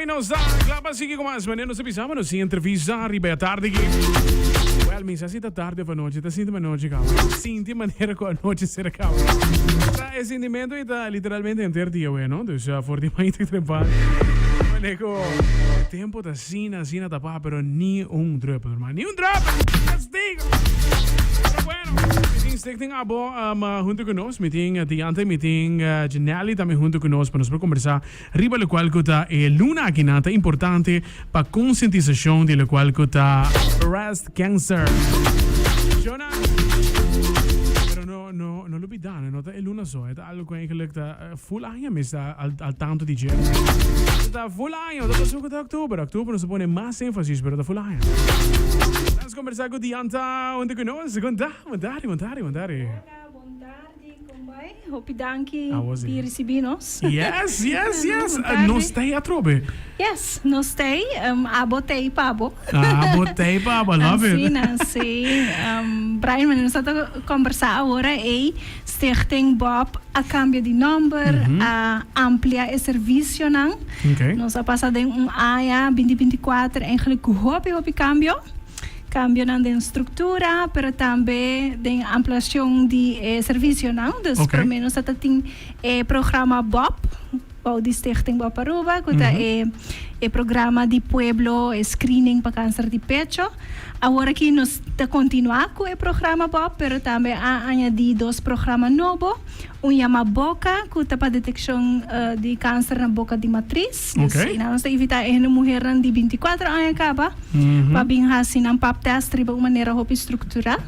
e não está. Claro, sigue com mais meninos e pisamos sem entrevista riba à tarde aqui. Well, mi sa si tarde para noite, tá sinto uma noite calma. Sinto maneira com a noite ser calma. Tá, esse sentimento está literalmente inteiro dia, bueno, dus fortemente trepar. Maneco, tempo tá sina tapar, pero ni drop, hermano, ni drop. Castigo. Pero bueno. Stichting Abo junto conosco, meeting Diante, meeting Genelli também junto conosco para nos conversar riba lo qual kota luna aqui nata importante para conscientização de lo qual kota breast cancer. Jonah, pero no lo bidane, no é luna só, é algo que eigenlijk full aan is al tanto di giorni. Está full aan, dat was ook het oktober. Oktober nos pone mais énfasis, pero está full aan. Vamos conversar com Dianta junto conosco. Montari. Hola, buongiorno, combai. Hopi danki di recebinos. Yes. Nos stay a trobe. Yes, nos stay. Abotei pabo. Abotei pabo, love it. Sim. Brian, mas nós estamos a conversar agora e Stichting Bob a cambio de number, a ampliar o serviço, não? Okay. Nós a passar de AIA 2024 eigenlijk hopi cambio. Cambio na estrutura, pero também de ampliação de serviço, não? Dus pelo menos até tem programa BOP, o de Stichting Bob Aruba, que é programa de pueblo, screening para câncer de pecho. Agora aqui nós está continuar com o programa BOP, pero também há añadido dois programas novos. Chama Boca, que está para detecção de câncer na boca de matriz. Okay. Nós estamos evitar uma mulher de 24 anos acaba, para vir assim um pap test de uma maneira estrutural.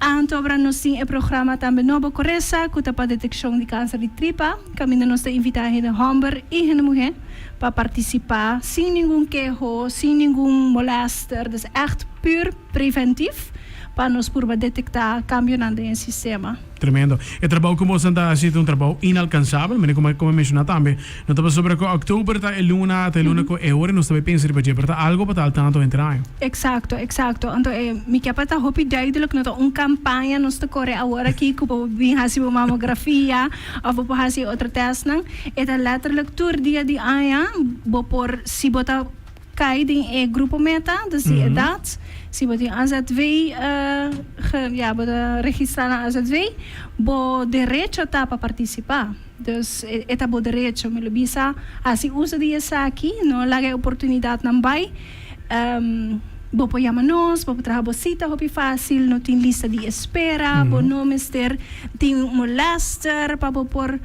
Então, nós temos o programa também novo Corresa, que está para detecção de câncer de tripa. Caminho nós estamos invitar a homem e a mulher para participar sem nenhum queijo, sem nenhum molester. Dus echt puur preventief. Para nós poder detectar cambio no sistema. Tremendo. O trabalho como você está fazendo trabalho inalcançável, mas como mencionado também, não estava sobre que outubro tá luna com hora, não estava pensando para jeito, algo para tal tanto entrar. Exacto. Então, me quer para hopi duidelijk dat campanha nós está corre agora aqui que para vir fazer uma mamografia ou para fazer outra teste, não? É letterlijk tour dia de aia, por se botar cai em grupo meta, dus die idade. Se você AZV, registrar na AZV, bo direito tá para participar. Dus é bo direito, me lo bisa, assim usa essa aqui, não laga oportunidade não vai. Bo po nos, bo trabalhar bocita, hopi fácil, não tem lista de espera, bo não mister tem molester, para bo por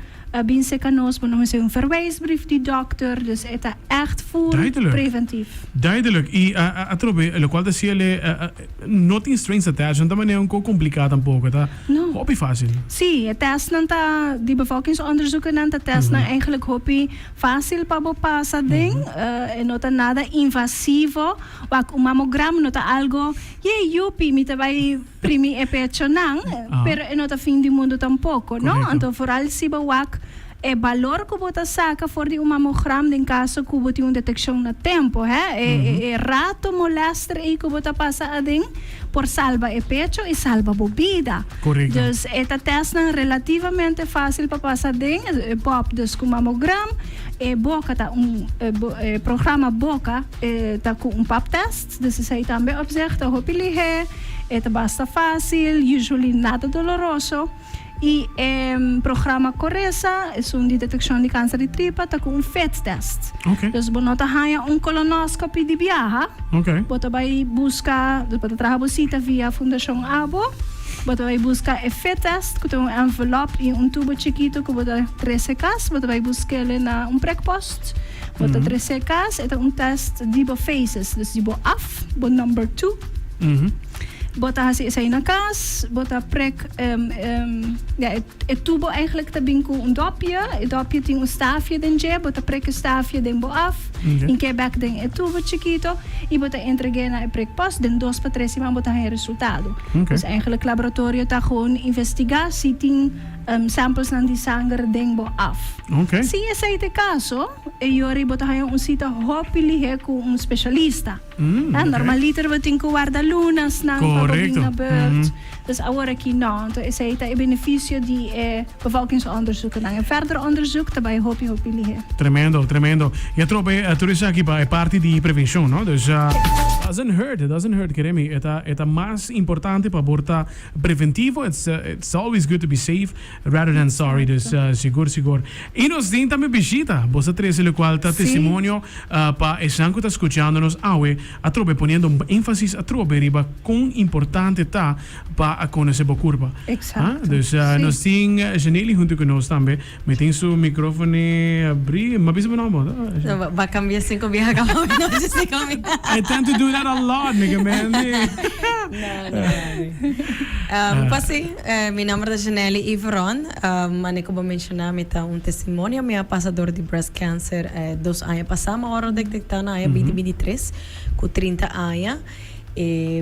bem seca nos, bo não mister verwijsbrief de dokter, dus é echt voor preventief. Duidelijk. E a trobe, lo qual sia le não tem strings attached, também é complicado pouco, tá? No. Hopi fácil. Sim, het test nanta die bevolkingsonderzoeken nanta test na eigenlijk hopi fácil para bo passa ding, nota nada invasivo, wak mammogram nota algo, yupi mi vai primi e pecho nang, pero nota fin di mundo tampoco, no? Então vooral si ba wak valor que você saca for de mammogram em caso que você tem detecção no tempo, rato molester e que você passa a por salva o pecho e salva a vida. Correto. Dus esta test é relativamente fácil para passar pop dus com mammogram e boca tá programa boca tá com pap test, dus isso aí também observa hopi lihe, basta fácil, usually nada doloroso. E programa Corresa é de detecção de câncer de tripa, está com FET test. Okay. Dus você tem colonoscopia de viaja. Okay. Você vai buscar, você trabalha via Fundação Abo. Você vai buscar o FET test, que tem envelope e tubo chiquito que você 13 cas. Você vai buscar ele na prikpost. Você 13 cas, é test de faces, dus de af, number 2. Bota hasil sa ina kas, bota prek, het tubo eigenlijk tabing ko dopje ting stafje den je, bota prek stafje den bo af, in Quebec den het tubo chiquito, e bota entregue na prek post den 2 pa 3 man bota geen resultado. Dus eigenlijk laboratorio ta gewoon investigatie ting samples ng di sangre dengbo af. Okay. Si esse é o caso, eu botar um sítio hopili com um especialista. Normaliter wat in guarda lunas na Correcto. beurt. Dus agora aqui não. Então esse aí é o benefício de bevolkingsonderzoek. En verder onderzoek daarbij hopili. Tremendo, tremendo. Je trobe, tu dice aqui é parte de prevenção, não? Dus it doesn't hurt, Keremi. É mais importante para borta preventivo. It's always good to be safe rather than sorry. Dus seguro. E nos din também visita. Você traz o qual tá testemunho para esse que tá escutando-nos. A trobe poniendo énfasis a trobe riba quão importante tá para conhecer a curva. Exato. Dus nos din Janelle junto conosco também. Metem seu microfone abrir. Mas bisa não bom. Va a cambiar 5 viajes a cabo de noche, 5 minutos. I tend to do that a lot, nigga, man. Pues sí, mi nombre es Janelle Iveron. Manico va a mencionar un testimonio. Mi pasador de breast cancer 2 años pasamos. Ahora detectando año 2023 con 30 años.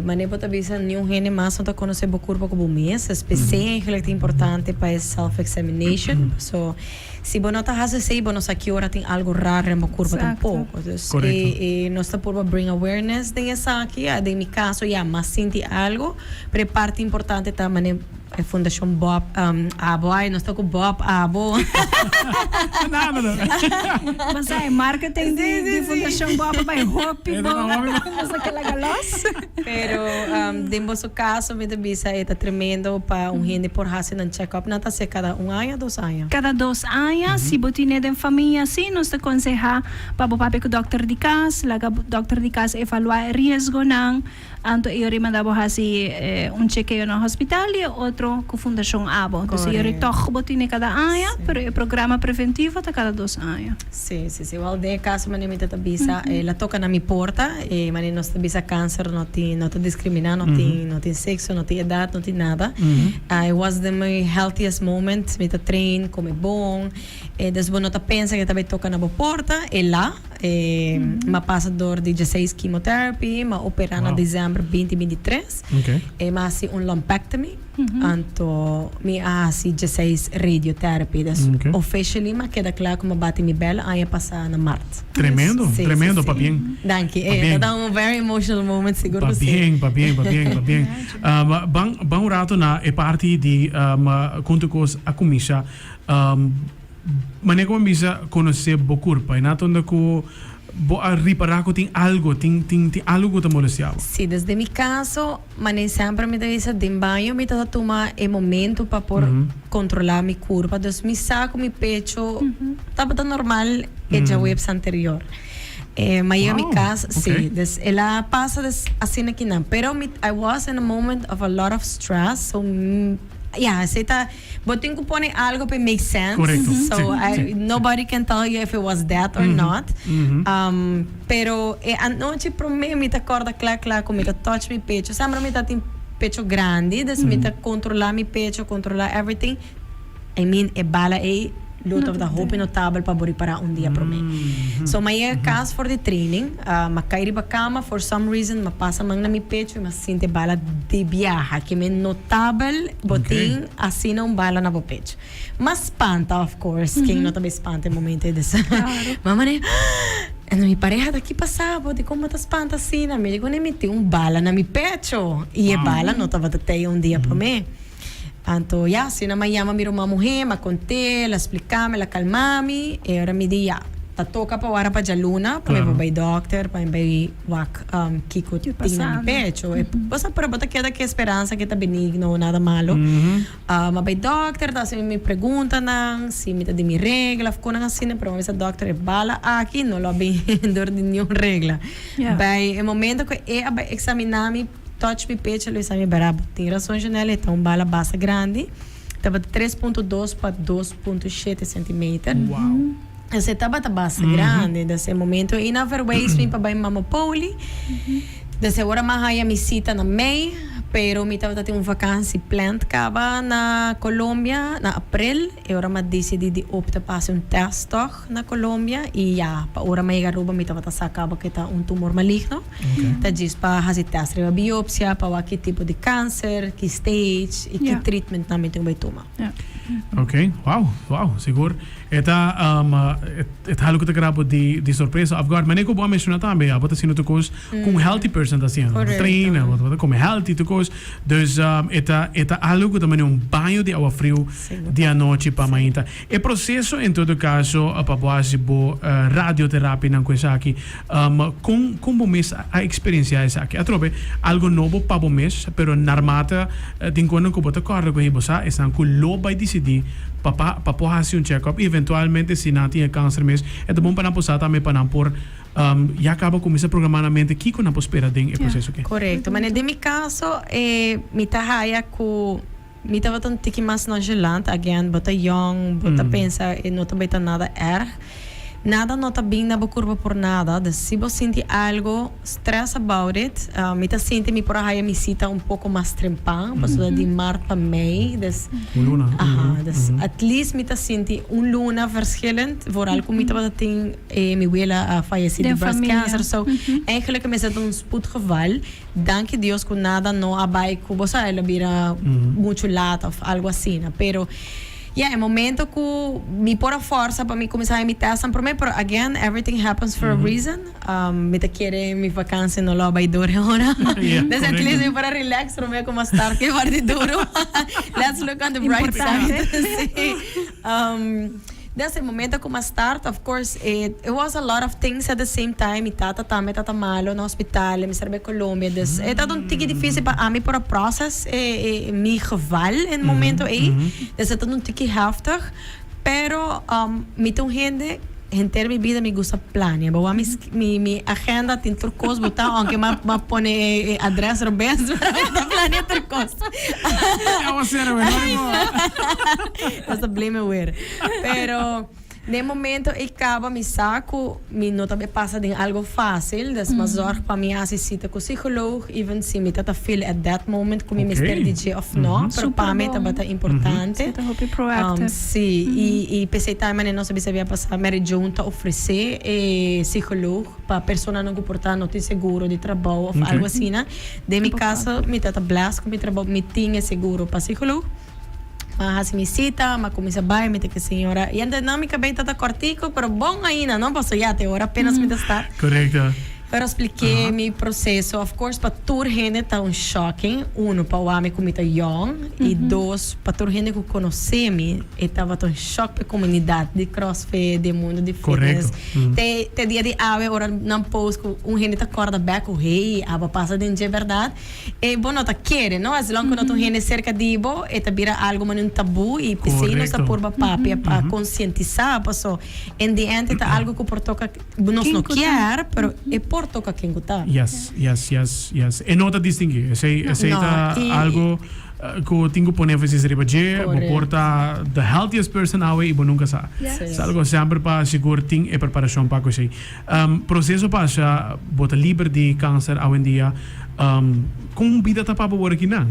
Mané pode avisar nenhum gene mais não conhecer a curva como mês, especialmente importante para esse self-examination. So, se você não está fazendo, você aqui hora tem algo raro na curva tampouco. E nossa curva bring awareness de essa aqui, de meu caso, mas senti algo, para parte importante também a Fundação Bob Abo, nós estamos com Bob Abo. Nada. Mas é marketing de Fundação Bob by Hopi Bob. Mas aquela galos. Pero de nosso caso, me devisa está tremendo para gente por fazer um check-up, não está ser cada 1 ano, 2 anos. Cada 2 anos, se você tem de família assim, nós te aconselhar para o papai com o doutor de casa, lá o doutor de casa evaluar o risco não. Anto eu remandava fazer check-up no hospital e outro com Fundação Abo. Então eu toch botine cada ano, pero o programa preventivo está cada 2 anos. Sim. O de caso me me tá bisa, ela toca na minha porta, mas nós tá bisa câncer, não te discrimina, não tem sexo, não tem idade, não tem nada. It was the my healthiest moment, me tá trein, come bom. Después não tá pensa que também toca na minha porta, e lá ma passador de 16 chemotherapy, ma operar na dezembro 2023. Okay. Ma assim lumpectomy. Anto mi assim 16 radiotherapy. Officially ma queda claro como bate mi bela aí passar na março. Tremendo, tremendo, pa bien. Thank you. Tá very emotional moment seguro você. Pa bien. Bang rato na e parte de conto cos a comissa maneira como bisa conhecer a curva, e não tanto que reparar que tem algo que molestava. Sim, desde meu caso, maneira sempre me diz de banho, me tá tomar o momento para por controlar minha curva, então me saco meu pecho, estava normal e já webs anterior. Mas em meu caso, sim, ela passa assim aqui não, pero I was in a moment of a lot of stress, so yeah, but tenho que pôr algo para make sense. Correcto. So nobody can tell you if it was that or not. Pero a noite para mim me acorda claro como me touch meu pecho. Sempre me tem pecho grande, dus me controlar meu pecho, controlar everything. I mean, bala lot of the hope notável para reparar dia para mim. So my caso for the training, cair ba cama for some reason, passa mang na mi pecho, mas sente bala de viaja, que me notável botin assim não bala na pecho. Mas espanta, of course, quem não também espanta no momento desse. Mamãe, mi pareja daqui passava, de como tá espanta assim, me digo, nem meti bala na mi pecho, e bala não tava até dia para mim. Então, se na manhã me uma mulher, me contei, ela explicava, ela calmava, e agora me disse, tá toca para hora para a luna, para me vai doctor, para me vai kiko tinha no pecho. Você para botar que esperança que tá benigno, nada malo. Me vai doctor, tá se me pergunta não, se me tá de minha regra, ficou não assim, para essa doctor é bala aqui, não lo bem dor de nenhuma regra. Vai o momento que vai examinar me touch mi pecho, ele sabe brabo. Tem razão, Janelle, então bala basta grande. Estava de 3.2 para 2.7 centímetros. Uau! Essa estava basta grande nesse momento. E na verweiz, me para mama poli. Dessa hora, mais me cita na MEI Pero mi tava ter vakantie plant kaba na Colômbia na april. E ora ma decidi de opta para um test toch na Colômbia. E ja, pa ora ma igaruba mi tava sacaba que tá tumor maligno. Tá diz para fazer teste de biopsia, para que tipo de câncer, que stage e que treatment na meting vai tomar. Ok, wow, seguro. Eta halo que te grabo de surpresa. Agora, mas nem como mencionar também, a bota sino tukos com healthy person tá sendo. Treina, bota como healthy tukos. Dus eta algo que também banho de água frio de a noite para mainta. E processo em todo caso para base bo radioterapia na coisa aqui. Como mês a experiência essa aqui. Atrobe algo novo para o mês, pero narmata tem quando que bota corre com ibosa, essa com loba e decidir para fazer check-up. Eventualmente, se não tinha câncer mesmo, é bom para posar também para por e acaba com esse programamento que não espera dentro do processo aqui. Correto, mas no meu caso, me tahaya com me tava tão tiki mais nonchalant, again, bota young, bota pensa, e não também tá nada nada não tá bem na curva por nada. Se você sente algo, stress about it. Me tá sente me por aí me cita pouco mais trempão, passou de mar para mei. Luna. At least me tá sente luna verschillend. Vooral como me tava tem me wela falecido de breast cancer. So, eigenlijk me zat spoedgeval. Dank Deus que nada não abai que você ela vira muito lata ou algo assim, pero é momento que me pôr a força para me começar a imitar para mim, pero again, everything happens for a reason. Me te quere mi vacância no lo vai dure agora. Desde at least para relax, para mim como estar que vai de duro. Let's look on the bright side. Nesse momento como start, of course, it was a lot of things at the same time. Me tata malo no hospital, me serve Colômbia. Dus het had een tikje difícil para mim por a process, mi geval in momento Dus het had een tikje heftig. Pero me toen gente en mi vida me gusta planear. Bawa mi agenda tin turcos botar, aunque ma pone address robes para planear turcos. Eu sei, não é? Basta blame weer. Pero no momento eu acaba me saco, me não também passa de algo fácil, das mas zorg para mim assistir com psicólogo, even se me tata feel at that moment como Mr. DJ of no, pero para mim também é importante. Então, hope proactive. Sim, e pensei também não sabia passar Mary junta oferecer psicólogo para pessoa não comportar não ter seguro de trabalho ou algo assim, né? De meu caso, me tata blast com meu trabalho, me tinha seguro para psicólogo. Mas me cita, mas começa a me que senhora. E a dinâmica bem tá cortico, pero bom ainda, não posso já ter hora apenas me estar. Correto. Pero expliquei meu processo. Of course, para toda gente tá shocking. Para o homem como tá young. E dois, para toda gente que conhece-me, estava tão choque para a comunidade de crossfit, de mundo de fitness. Tem dia de ave, ora não pôs que gente tá acorda back o rei, aba passa de dia verdade. E bom, não tá querendo, não? As longas não tem gente cerca de bo, e tá vira algo mas um tabu e pensei não está por papi para conscientizar, passou. Em the end tá algo que por toca nós não quer, pero é por toca quem gostar. Yes. E não tá distinguir. Esse tá algo que tenho que poner esse ribaje, vou portar the healthiest person away e vou nunca sabe. É algo sempre para segurar ting e preparação para coisa. Processo passa, bota livre de câncer hoje em dia. Como vida tá para o aqui não?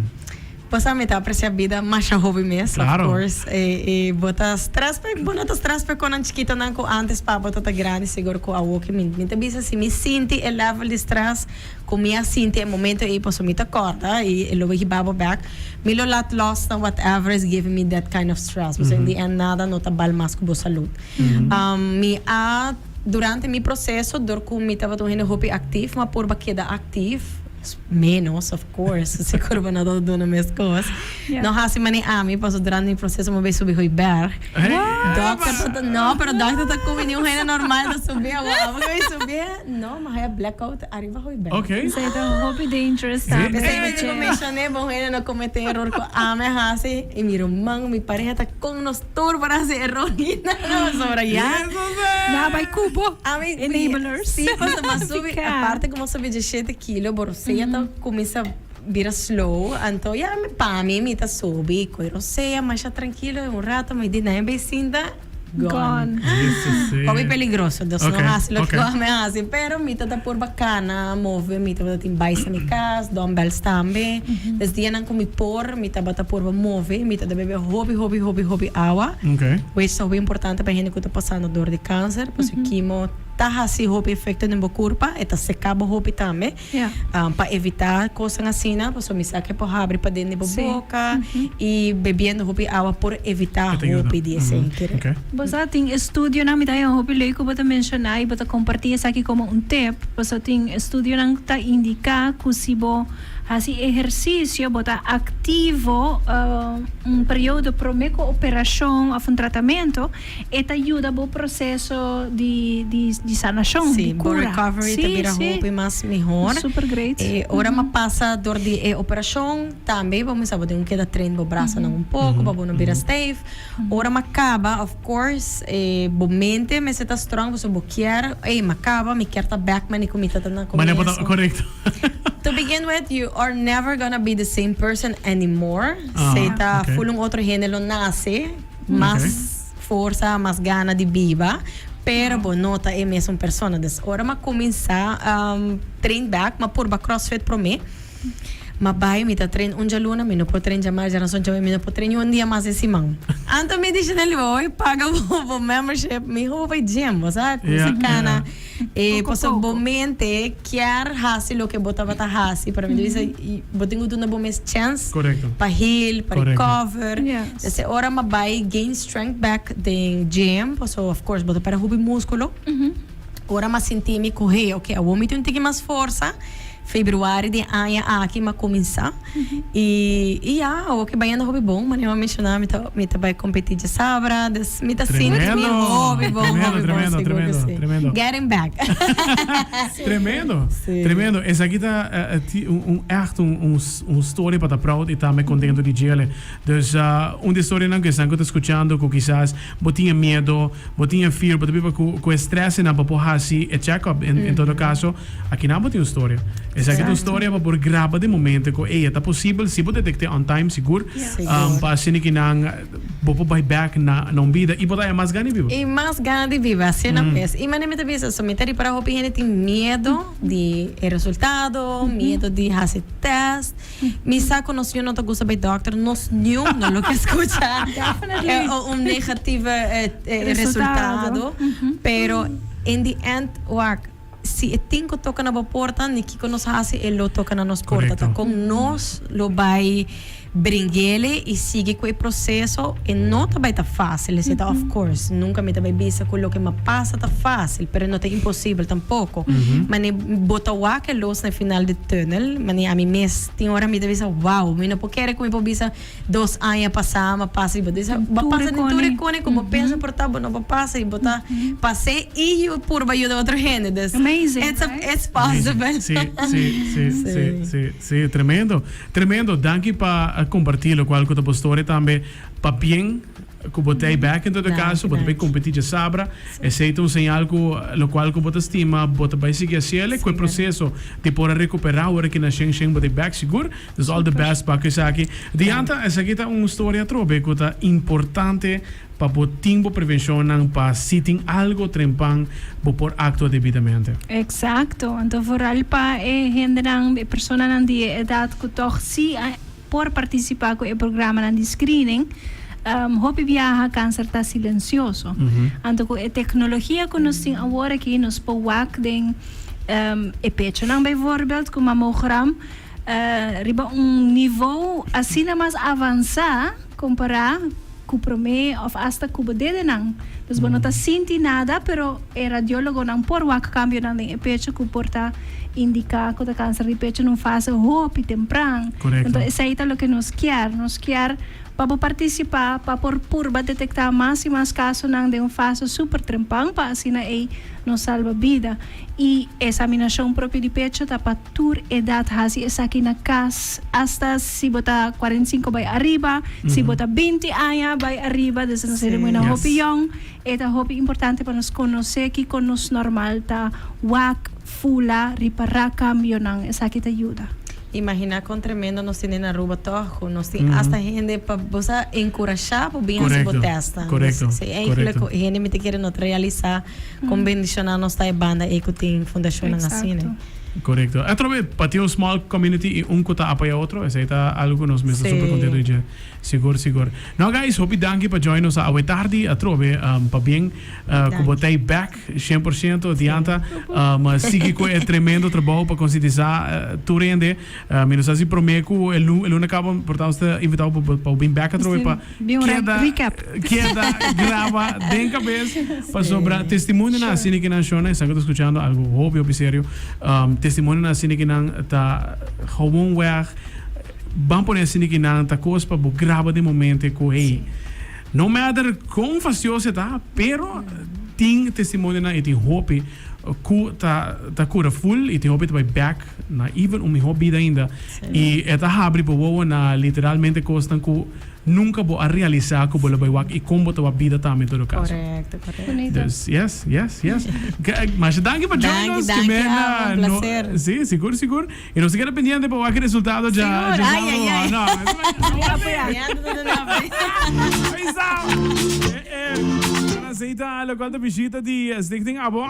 Passa me tá apreciar a vida mais jovem mesmo, claro. Of course. E bota stress para quando chiquito não com antes para bota tá grande seguro com a walk me te bisa se me sente o level de stress com minha sente em momento e posso me tá corta e lo we babo back me lo lat lost and whatever is giving me that kind of stress because in the end nada não tá bal mais com saúde. Durante meu processo dor com me tava tão hobby ativo mas por queda ativo menos, of course, se curva na do na minhas coisas. Não há mani ami, passo durante o processo uma vez subir o berg. Doctor, não, pero doctor tá com nenhum reino normal de subir, vai subir. Não, mas é blackout arriba o berg. Okay. So então hope dangerous tá. Pensei que eu mencionei bom reino não cometer erro com ame hasi e miro mango mi pareja tá com nos tour para esse erro não sobre já. Na vai cubo. Enablers. Sim, passa mas subir a parte como subir de 7 kg borse então começa a virar slow, então para mim me tá subi, coiro seja, mas já tranquilo, rato, mas de nem bem sinda, gone. Yes, Hobby peligroso, dus Okay, no hace lo okay. que me hace. Pero mita ta por bacana, move, mita bata timbay sa mi kas, dumbbells tambe. Dus diyan ang kumipor, mita bata por move, mita da bebe hobby awa. Okay. Isso é bem importante para a gente que está passando dor de câncer, porque quimo tá assim hobby efeito no corpo, e tá secando hobby também. Yeah. Para evitar coisas assim, porque me saque por abre para dentro da Sim. boca e bebendo hobby água por evitar Te ayuda. hobby de sempre. Okay. Basta ting estudio na mitay ang hopi lei ko bata mencionar e bata compartir sa aqui como tip. Basta ting estudio nang ta indica kusibo hasi ejercicio bota activo período promeco operação a tratamento e te ajuda bo processo de sanação, Sim, de por cura. recovery te vira hobby mais melhor. Super great. Ora ma passa dor de operação também, vamos saber tem que dar treino bo braço não pouco, para não virar stiff. Ora ma acaba, of course, bo mente me se tá strong, você bo quer, ma acaba, me quer tá back man e comita tá na Mas começo. é correto. To begin with, you are never gonna be the same person anymore. Se tá okay. full outro gênero nasce, mais força, mais gana de viva. Pero bo nota é mesmo persona. Des ora ma começar train back, ma por ba CrossFit pro me. Ma vai mi ta train un dia luna, mi no po train jamar, já não sou jamar, mi no po train un dia mais esse mão. Anto me diz nele oi, paga o membership, mi ho vai gym, sabe? Yeah, Cana. Pouco, Posso pouco. bomente quer hasi lo que botava ta hasi para mim diz botingo tu na bom chance Correcto. para heal, para Correcto. recover. Yes. Essa hora ma vai gain strength back the gym, so of course bota para hubby músculo. Ora ma senti me correr, ok, eu vou meter um tique mais força. Februário de ano aqui ma começar e o que vai andar hobby bom, mas eu mencionar me tá vai competir de sabra, me tá sentindo me hobby bom, Tremendo. Getting back. Tremendo. Sim. Tremendo. Essa aqui tá echt story para proud e tá me contento de dizer. Dus uma história não que estão escutando que quizás botinha medo, botinha fear, botinha com estresse na papo hasi e check up em todo caso, aqui não botinha história. Essa aqui é uma história para por grava de momento que tá possível se pode detectar on time seguro. Para se que não bopo vai back na vida e botar mais gani vivo. E mais gana de viva, assim não pensa. E mané me tá vendo, somente para hobby gente tem medo de resultado, medo de fazer teste. Me saco nós não tá gosta by doctor, nós não lo que escuta é negativo resultado, pero in the end work. Se tinko toca na porta, ni kiko nos hace, ele toca na nos porta. Tá com nós, lo vai brinquele e sigue com o processo e não tá vai tá fácil, esse tá of course, nunca me tá vai bisa com o que me passa tá fácil, pero não tá impossível tampouco. Mas ne bota o que luz no final do túnel, mas a mim mes tem hora me deve wow, me não pode querer com bisa 2 anos passar, mas passa e bota passa de tudo com como pensa por tá, não passa e bota passei e o por vai de outro gênero. Amazing. It's possible. Sí, tremendo. Danke para compartilhar o qual que a história também para bem que botei back em todo caso, botei competir de sabra, esse é um sinal que o qual que bota estima, bota vai seguir assim, que o processo de poder recuperar o que na Sheng botei back seguro. Dus all the best para que isso aqui. Diante essa aqui tá uma história trobe que tá importante para o tempo prevenção para sitting algo trempan por acto devidamente. Exacto. Então, vooral para gente nang persona nang di edad que toch si por participar com o programa de screening, hopi viaja câncer tá silencioso. Então, com a tecnologia que nós temos agora aqui, nos powak den e pecho nang bijvoorbeeld com mammogram, riba nível assim mais avançado comparado com o prome of hasta com o dedo nang. Dus não tá senti nada, pero o radiólogo nang por wak cambio nang den e pecho que porta indicar que o câncer de pecho não faz hopi temprano. Então, isso aí é o que nós quer para participar, para por detectar mais e mais casos de uma fase super trempang, para assim nos salva vida. E examinação própria de pecho está para toda idade, assim, essa aqui na casa, hasta se botar 45 vai arriba, se botar 20 anos vai arriba, desde não ser muito opinião. É hopi importante para nos conhecer que com nos normal tá wak fula, reparar cambio nang, essa aqui te ajuda. Imagina com tremendo nós temos na rua tojo, nós temos hasta gente para você encorajar para bem se botesta. Correcto. Se eigenlijk gente me te quer não realizar com bendicionar nós tá banda e que tem fundação na cine. Correcto. Otro vez, para un small community y un kota apoya otro, esa está algo nos me está super contento y seguro. No guys, hope danke para join nos a tarde a trove para bien como tai back 100% dianta, mas sigue com tremendo trabalho para conscientizar tu rende. Menos assim prometo el lunes acaba portanto invitado para bem back a trove para queda grava den cabeça para sobre testemunho na cine que não chona, estão escutando algo óbvio sério. Testemunho na sini que não tá gewoon weg vamos pôr sini que não tá coisa para grava de momento com ei no matter quão facioso tá pero tem testemunho na e tem hope que tá cura full e tem hope vai back na even hobby ainda e é tá abre para o na literalmente coisa que nunca vou a realizar que vou vai e como tua vida também todo caso. Correto. Dus, yes. Mas danke para join-nos. Danke, um prazer. Sim, seguro. E não se queda pendiente para o resultado já. Ai. Não, aceita a local da visita de Stichting Abo.